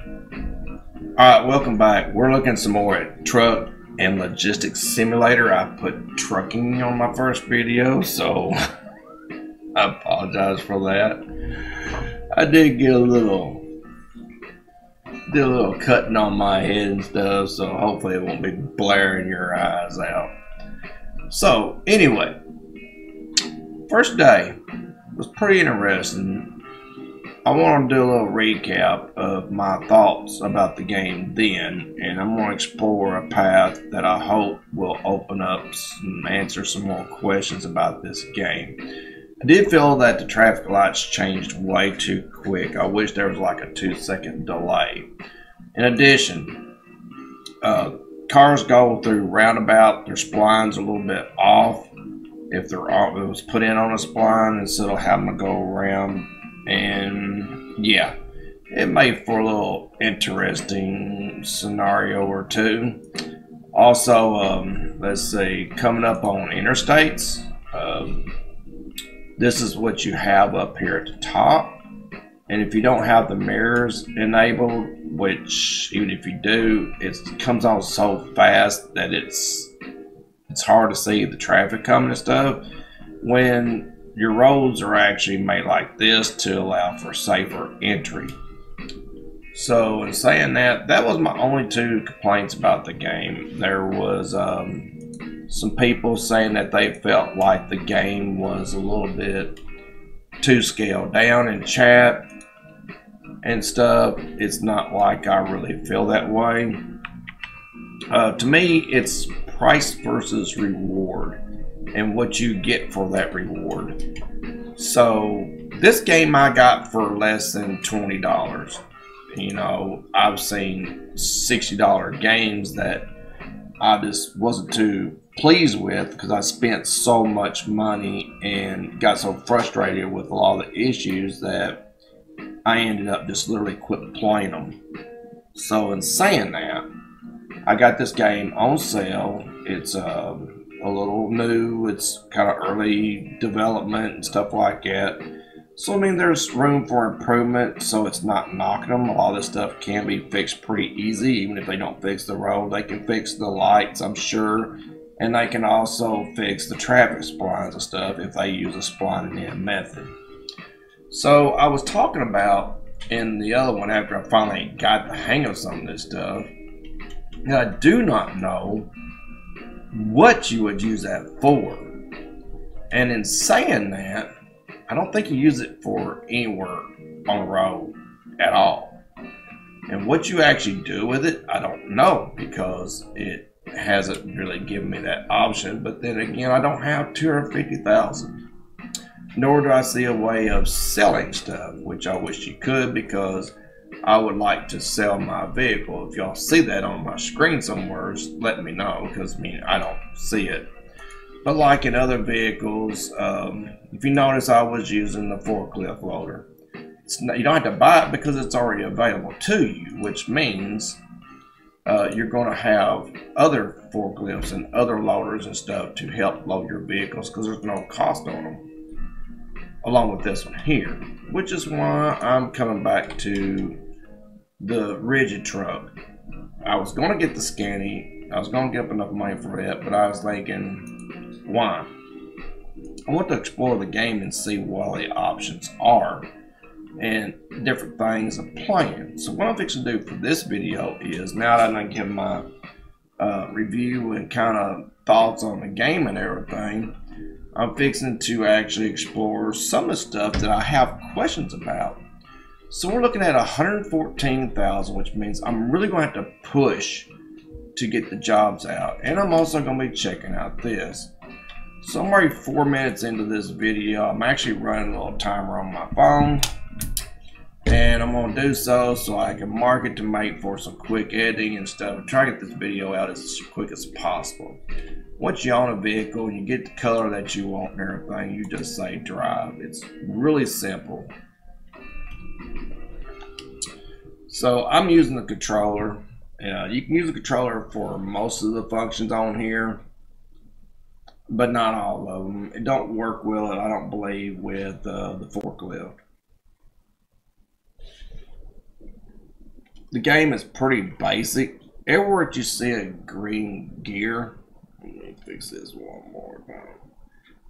Alright, welcome back. We're looking some more at Truck and Logistics Simulator. I put trucking on my first video, so I apologize for that. I did get a little cutting on my head and stuff, so hopefully it won't be blaring your eyes out. So anyway, first day was pretty interesting. I want to do a little recap of my thoughts about the game then, and I'm going to explore a path that I hope will open up and answer some more questions about this game. I did feel that the traffic lights changed way too quick. I wish there was like a 2-second delay. In addition, cars go through roundabout, their splines are a little bit off. If it was put in on a spline instead of having to go around. And yeah, it made for a little interesting scenario or two. Also, let's see, coming up on interstates, this is what you have up here at the top. And if you don't have the mirrors enabled, which even if you do, it comes on so fast that it's hard to see the traffic coming and stuff. When your roads are actually made like this to allow for safer entry. So in saying that, that was my only two complaints about the game. There was some people saying that they felt like the game was a little bit too scaled down in chat and stuff. It's not like I really feel that way. To me, it's price versus reward and what you get for that reward. So this game I got for less than $20. You know, I've seen $60 games that I just wasn't too pleased with because I spent so much money and got so frustrated with a lot of the issues that I ended up just literally quit playing them. So in saying that, I got this game on sale. It's a little new, it's kind of early development and stuff like that. So I mean, there's room for improvement, so it's not knocking them. A lot of this stuff can be fixed pretty easy. Even if they don't fix the road, they can fix the lights, I'm sure. And they can also fix the traffic splines and stuff if they use a splining in method. So I was talking about in the other one, after I finally got the hang of some of this stuff, I do not know what you would use that for. And in saying that, I don't think you use it for anywhere on the road at all. And what you actually do with it, I don't know, because it hasn't really given me that option. But then again, I don't have 250,000. Nor do I see a way of selling stuff, which I wish you could, because I would like to sell my vehicle. If y'all see that on my screen somewhere, let me know, because I mean, I don't see it. But like in other vehicles, if you notice, I was using the forklift loader. You don't have to buy it because it's already available to you, which means you're going to have other forklifts and other loaders and stuff to help load your vehicles because there's no cost on them. Along with this one here, which is why I'm coming back to the rigid truck. I was going to get the Scania. I was going to get up enough money for it, but I was thinking, why? I want to explore the game and see what all the options are and different things of playing. So what I'm fixing to do for this video is, now that I give my review and kind of thoughts on the game and everything, I'm fixing to actually explore some of the stuff that I have questions about. So we're looking at 114,000, which means I'm really going to have to push to get the jobs out. And I'm also going to be checking out this. So I'm already 4 minutes into this video. I'm actually running a little timer on my phone. And I'm going to do so I can mark it to make for some quick editing and stuff. And try to get this video out as quick as possible. Once you own a vehicle and you get the color that you want and everything, you just say drive. It's really simple. So I'm using the controller. You can use the controller for most of the functions on here, but not all of them. It don't work well, I don't believe, with the forklift. the game is pretty basic. Everywhere that you see a green gear, let me fix this one more time.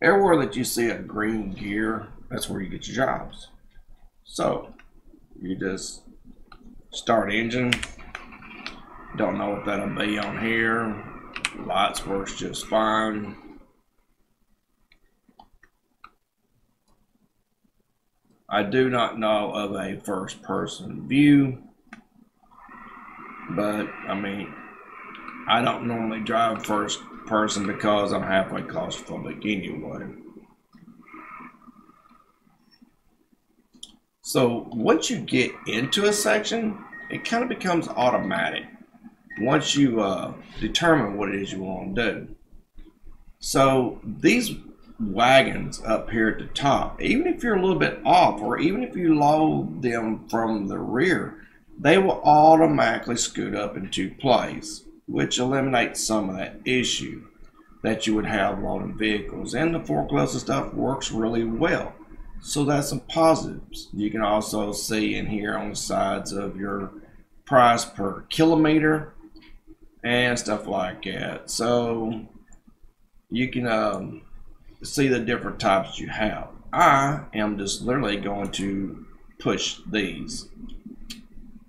Everywhere that you see a green gear, that's where you get your jobs. So you just start engine. Don't know what that'll be on here. Lights works just fine. I do not know of a first person view, but I mean, I don't normally drive first person because I'm halfway claustrophobic anyway. So once you get into a section, it kind of becomes automatic once you determine what it is you want to do. So these wagons up here at the top, even if you're a little bit off, or even if you load them from the rear, they will automatically scoot up into place, which eliminates some of that issue that you would have loading vehicles. And the forklifts and stuff works really well. So that's some positives. You can also see in here on the sides of your price per kilometer and stuff like that. So you can see the different types you have. I am just literally going to push these.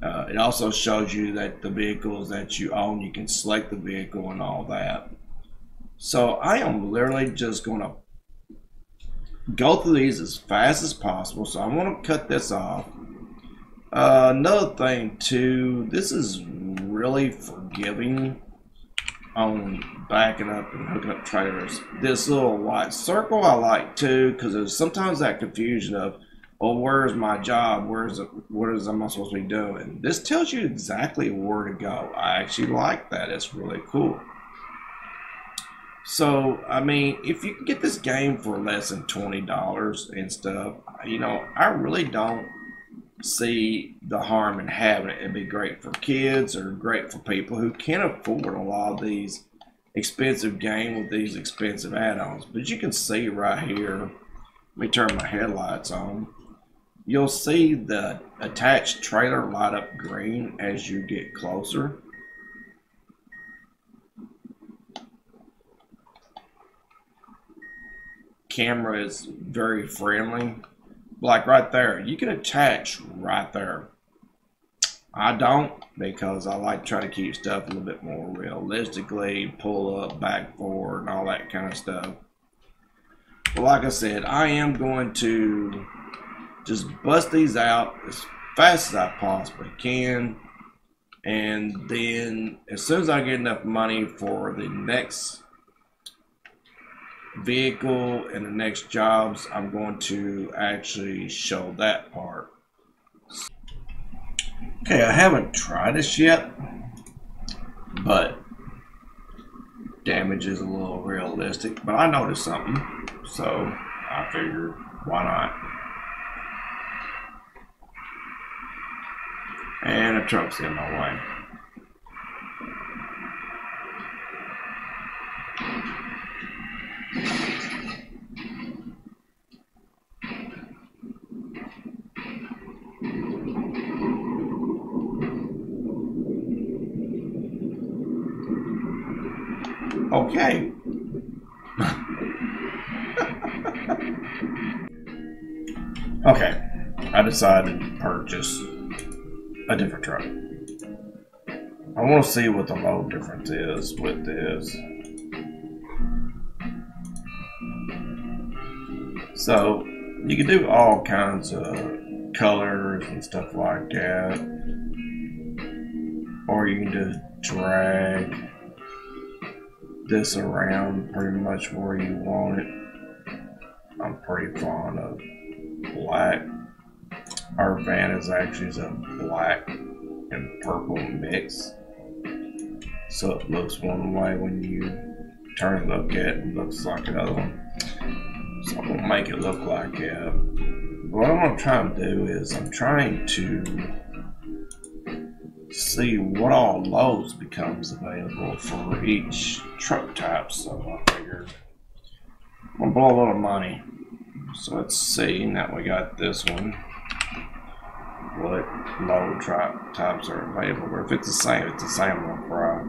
It also shows you that the vehicles that you own, you can select the vehicle and all that. So I am literally just going to go through these as fast as possible. So I'm going to cut this off. Another thing too, this is really forgiving on backing up and hooking up trailers. This little white circle I like too, because there's sometimes that confusion of, oh, where's my job? What am I supposed to be doing? This tells you exactly where to go. I actually like that. It's really cool. So, I mean, if you can get this game for less than $20 and stuff, you know, I really don't see the harm in having it. It'd be great for kids or great for people who can't afford a lot of these expensive games with these expensive add-ons. But you can see right here, let me turn my headlights on. You'll see the attached trailer light up green as you get closer. Camera is very friendly. Like right there, you can attach right there. I don't, because I like to try to keep stuff a little bit more realistically, pull up, back, forward, and all that kind of stuff. But like I said, I am going to just bust these out as fast as I possibly can. And then as soon as I get enough money for the next vehicle and the next jobs, I'm going to actually show that part. Okay, I haven't tried this yet, but damage is a little realistic, but I noticed something, so I figured why not. And the truck's in my way. Okay. Okay, I decided to purchase a different truck. I want to see what the load difference is with this. So you can do all kinds of colors and stuff like that, or you can just drag this around pretty much where you want it. I'm pretty fond of black. Our van is actually a black and purple mix, so it looks one way when you turn and look at it, it looks like another one. So I'm gonna make it look like that. What I'm trying to do is I'm trying to see what all loads becomes available for each truck type. So I figured I'm gonna blow a little money. So let's see. Now we got this one. what load types are available. But if it's the same little fry.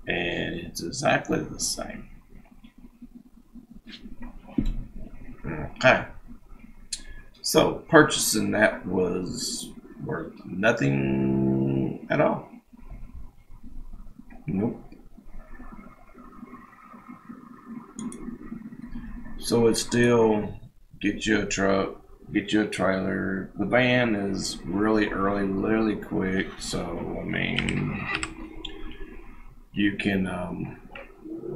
And it's exactly the same. Okay. So purchasing that was worth nothing at all. Nope. So it's still get you a truck, get you a trailer. The van is really early, literally quick. So I mean, you can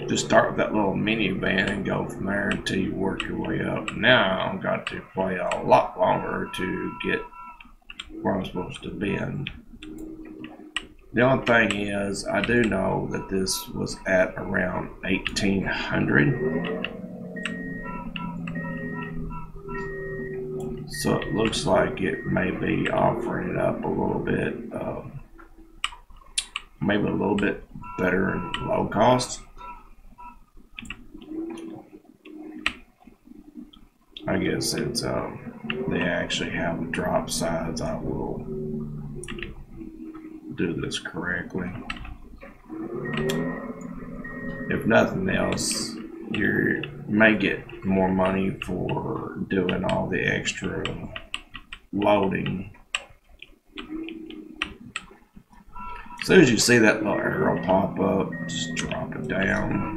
just start with that little minivan and go from there until you work your way up. Now I've got to play a lot longer to get where I'm supposed to be in. The only thing is, I do know that this was at around 1800. So it looks like it may be offering it up a little bit, maybe a little bit better and low cost. I guess since they actually have drop sides, I will do this correctly. If nothing else, you may get more money for doing all the extra loading. As soon as you see that little arrow pop up, just drop it down.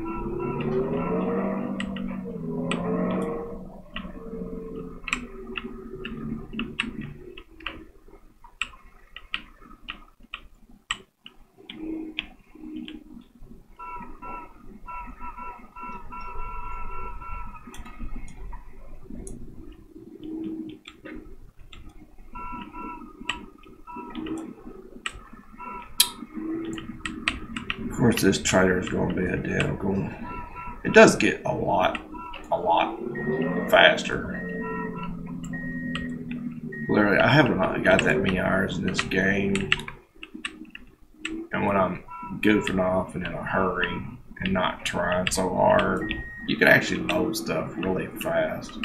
Of course, this trailer is going to be identical. It does get a lot faster. Literally, I haven't got that many hours in this game, and when I'm goofing off and in a hurry and not trying so hard, you can actually load stuff really fast.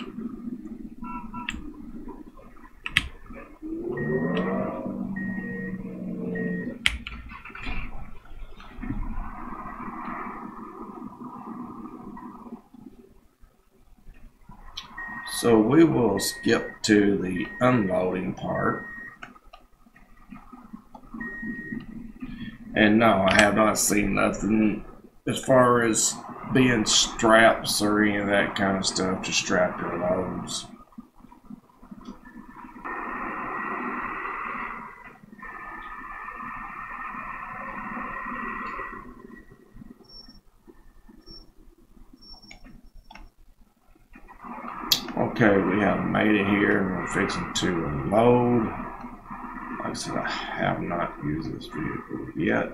So we will skip to the unloading part. And no, I have not seen nothing as far as being straps or any of that kind of stuff to strap your loads. Okay, we have made it here and we're fixing to unload. Like I said, I have not used this vehicle yet.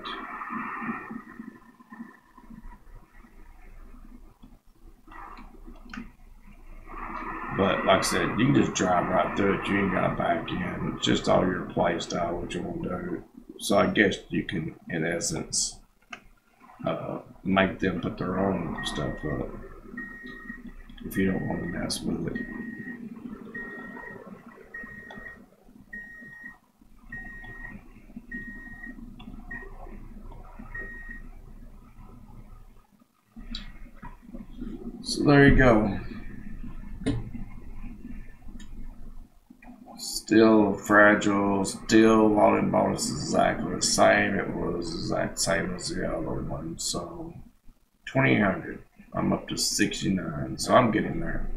But like I said, you can just drive right through it. You ain't got to back in. It's just all your play style, what you want to do. So I guess you can, in essence, make them put their own stuff up if you don't want to mess with it. So there you go. Still fragile, still loading bonus is exactly the same. It was exact same as the other one. So 2800. I'm up to 69, so I'm getting there.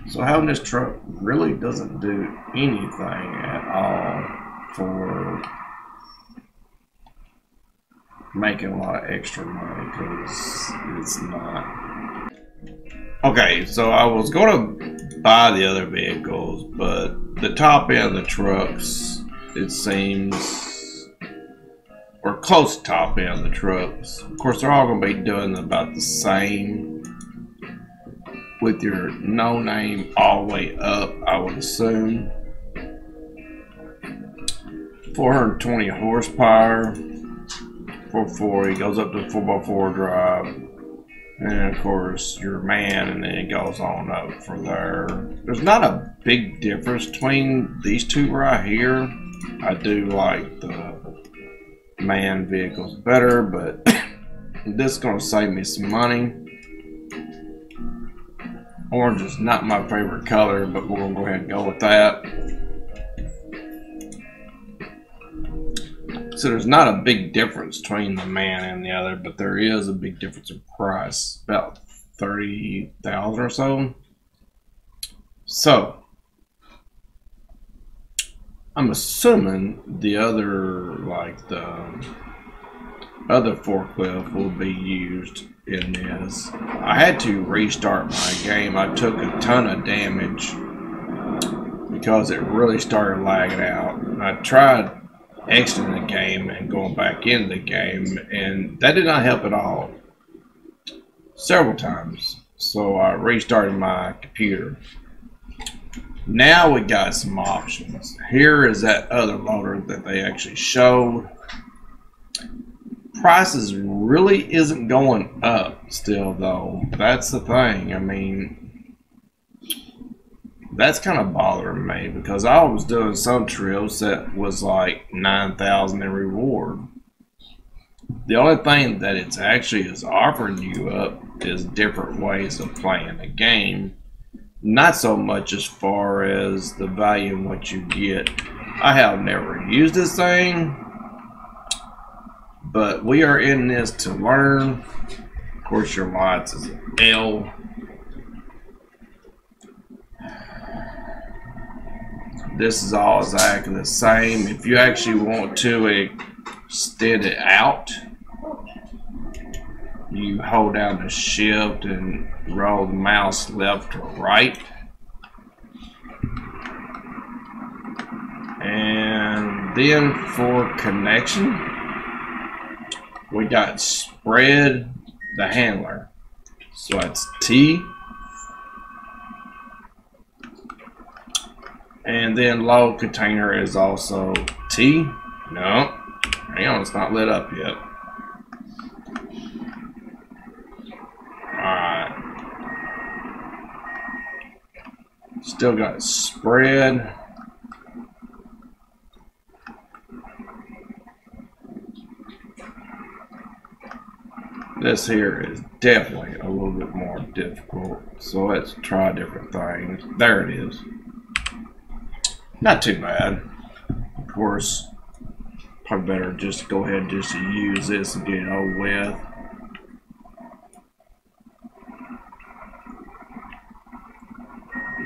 So having this truck really doesn't do anything at all for making a lot of extra money, because it's not. Okay, so I was going to buy the other vehicles, but the top end of the trucks, it seems, or close to top end of the trucks. Of course, they're all going to be doing about the same with your no name all the way up, I would assume. 420 horsepower, 440, goes up to 4x4 drive. And of course your man, and then it goes on up for there. There's not a big difference between these two right here. I do like the man vehicles better, but this is going to save me some money. Orange is not my favorite color, but we're going to go ahead and go with that. So there's not a big difference between the man and the other, but there is a big difference in price, about 30,000 or so. So I'm assuming the other, like the other forklift, will be used in this. I had to restart my game. I took a ton of damage because it really started lagging out. I tried exiting the game and going back into the game, and that did not help at all. Several times. So I restarted my computer. Now we got some options. Here is that other loader that they actually showed. Prices really isn't going up still though. That's the thing. I mean, that's kind of bothering me because I was doing some trips that was like 9,000 in reward. The only thing that it's actually is offering you up is different ways of playing the game. Not so much as far as the value in what you get. I have never used this thing, but we are in this to learn. Of course, your lights is an L. This is all exactly the same. If you actually want to extend it out, you hold down the shift and roll the mouse left or right. And then for connection, we got spread the handler. So that's T. And then load container is also T. No, hang on, it's not lit up yet. Alright. Still got spread. This here is definitely a little bit more difficult. So let's try different things. There it is. Not too bad. Of course, probably better just go ahead and just use this and get it over with.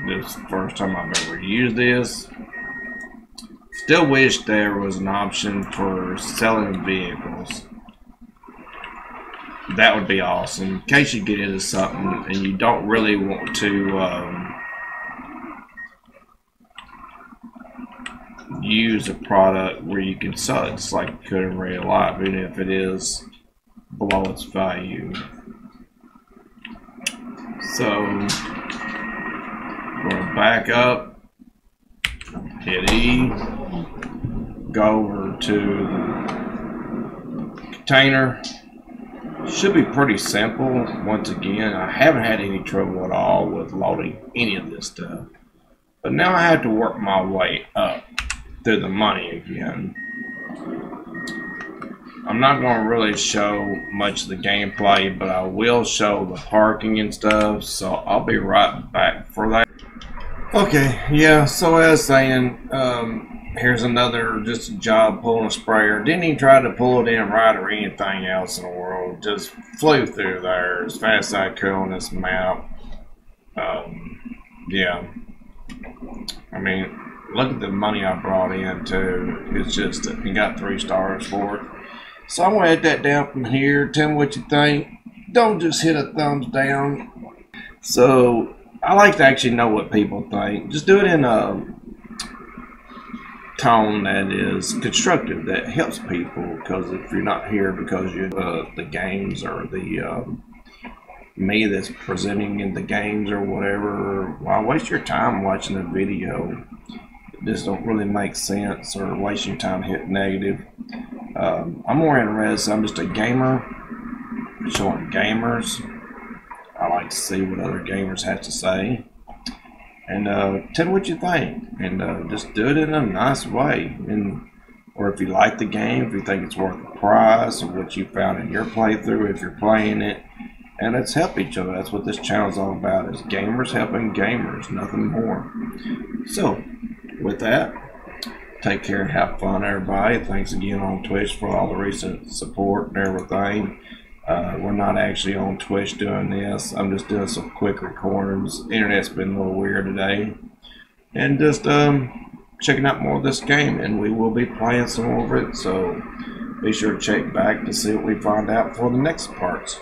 This is the first time I've ever used this. Still wish there was an option for selling vehicles. That would be awesome. In case you get into something and you don't really want to use a product where you can sell it just like you could in real life, even if it is below its value. So we're going to back up, hit E, go over to the container. Should be pretty simple. Once again, I haven't had any trouble at all with loading any of this stuff. But now I have to work my way up through the money again. I'm not going to really show much of the gameplay, but I will show the parking and stuff, so I'll be right back for that. Okay, yeah, so as saying, here's another just a job pulling a sprayer. Didn't even try to pull it in right or anything else in the world. Just flew through there as fast as I could on this map. Yeah. I mean, look at the money I brought in too. It's just, you got 3 stars for it. So I'm gonna hit that down from here. Tell me what you think. Don't just hit a thumbs down. So I like to actually know what people think. Just do it in a tone that is constructive, that helps people. Because if you're not here because you're the games or the me that's presenting in the games or whatever, why waste your time watching a video? This don't really make sense, or wasting time hit negative. I'm more interested. I'm just a gamer, showing gamers like to see what other gamers have to say. And tell me what you think. And just do it in a nice way. Or if you like the game, if you think it's worth the price, or what you found in your playthrough, if you're playing it. And let's help each other. That's what this channel is all about, is gamers helping gamers, nothing more. So, with that, take care and have fun, everybody. Thanks again on Twitch for all the recent support and everything. We're not actually on Twitch doing this. I'm just doing some quick recordings. Internet's been a little weird today. And just checking out more of this game. And we will be playing some more of it. So, be sure to check back to see what we find out for the next parts.